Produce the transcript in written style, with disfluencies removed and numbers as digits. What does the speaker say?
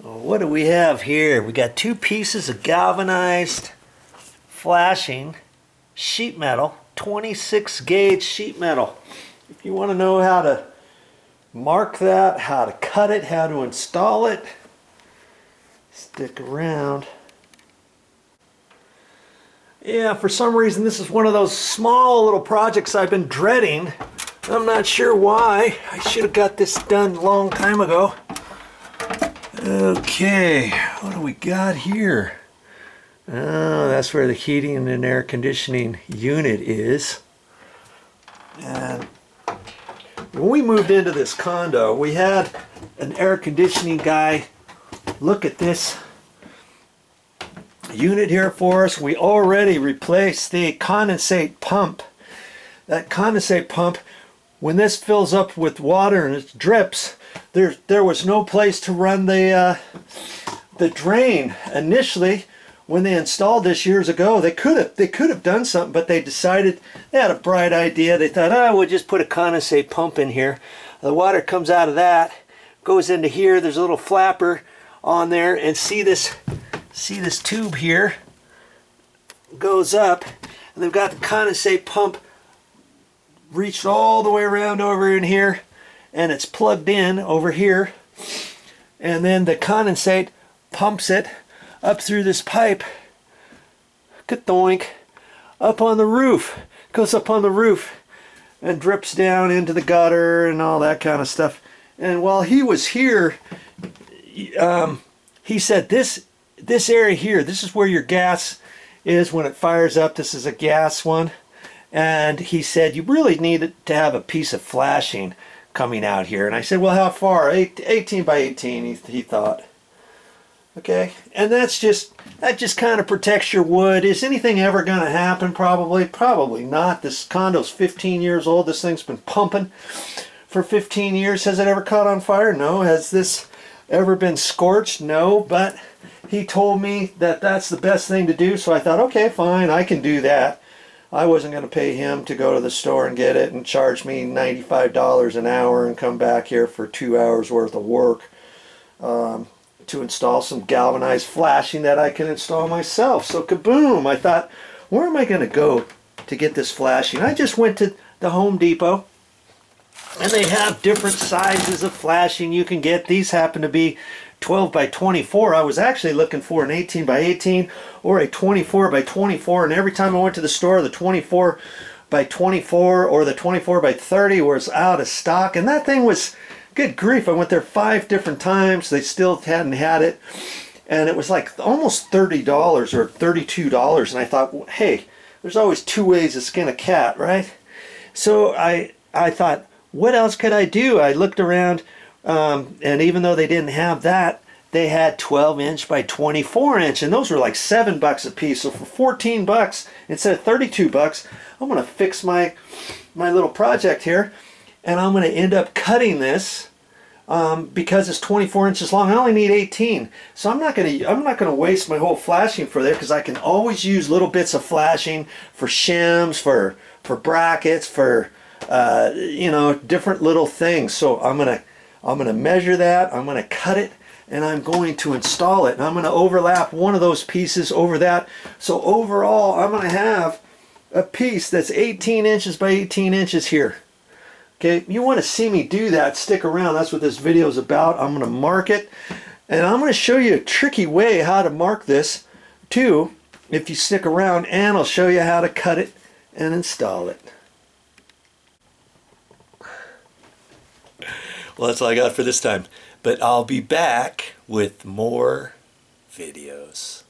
Well, what do we have here? We got two pieces of galvanized flashing sheet metal, 26 gauge sheet metal. If you want to know how to mark that, how to cut it, how to install it, stick around. Yeah, for some reason this is one of those small little projects I've been dreading. I'm not sure why. I should have got this done a long time ago. Okay, what do we got here? Oh, that's where the heating and air conditioning unit is. And when we moved into this condo, we had an air conditioning guy look at this unit here for us. We already replaced the condensate pump. That condensate pump, when this fills up with water and it drips, there was no place to run the drain. Initially, when they installed this years ago, they could have done something, but they decided, they had a bright idea. They thought, oh, we'll just put a condensate pump in here. The water comes out of that, goes into here. There's a little flapper on there, and see this tube here goes up, and they've got the condensate pump reached all the way around over in here, and it's plugged in over here, and then the condensate pumps it up through this pipe, ka-doink, up on the roof. Goes up on the roof and drips down into the gutter and all that kind of stuff. And while he was here, he said this area here, this is where your gas is when it fires up. This is a gas one. And he said, you really need to have a piece of flashing coming out here. And I said, well, how far? 18 by 18, he thought. Okay, and that just kind of protects your wood. Is anything ever going to happen? Probably not. This condo's 15 years old. This thing's been pumping for 15 years. Has it ever caught on fire? No. Has this ever been scorched? No, but he told me that that's the best thing to do, so I thought, okay, fine, I can do that. I wasn't going to pay him to go to the store and get it and charge me $95 an hour and come back here for 2 hours worth of work to install some galvanized flashing that I can install myself. So kaboom, I thought, where am I going to go to get this flashing? I just went to the Home Depot, and they have different sizes of flashing you can get. These happen to be 12 by 24. I was actually looking for an 18 by 18 or a 24 by 24, and every time I went to the store, the 24 by 24 or the 24 by 30 was out of stock. And that thing was, good grief, I went there 5 different times. They still hadn't had it, and it was like almost $30 or $32. And I thought, hey, there's always 2 ways to skin a cat, right? So I thought, what else could I do? I looked around, and even though they didn't have that, they had 12-inch by 24-inch, and those were like $7 a piece. So for 14 bucks instead of 32 bucks, I'm going to fix my little project here, and I'm going to end up cutting this because it's 24 inches long. I only need 18, so I'm not going to waste my whole flashing for there, because I can always use little bits of flashing for shims, for brackets, for you know, different little things. So I'm gonna measure that, I'm gonna cut it, and I'm going to install it. And I'm gonna overlap one of those pieces over that. So overall, I'm gonna have a piece that's 18 inches by 18 inches here. Okay, you want to see me do that, stick around. That's what this video is about. I'm gonna mark it, and I'm gonna show you a tricky way how to mark this too, if you stick around, and I'll show you how to cut it and install it. Well, that's all I got for this time, but I'll be back with more videos.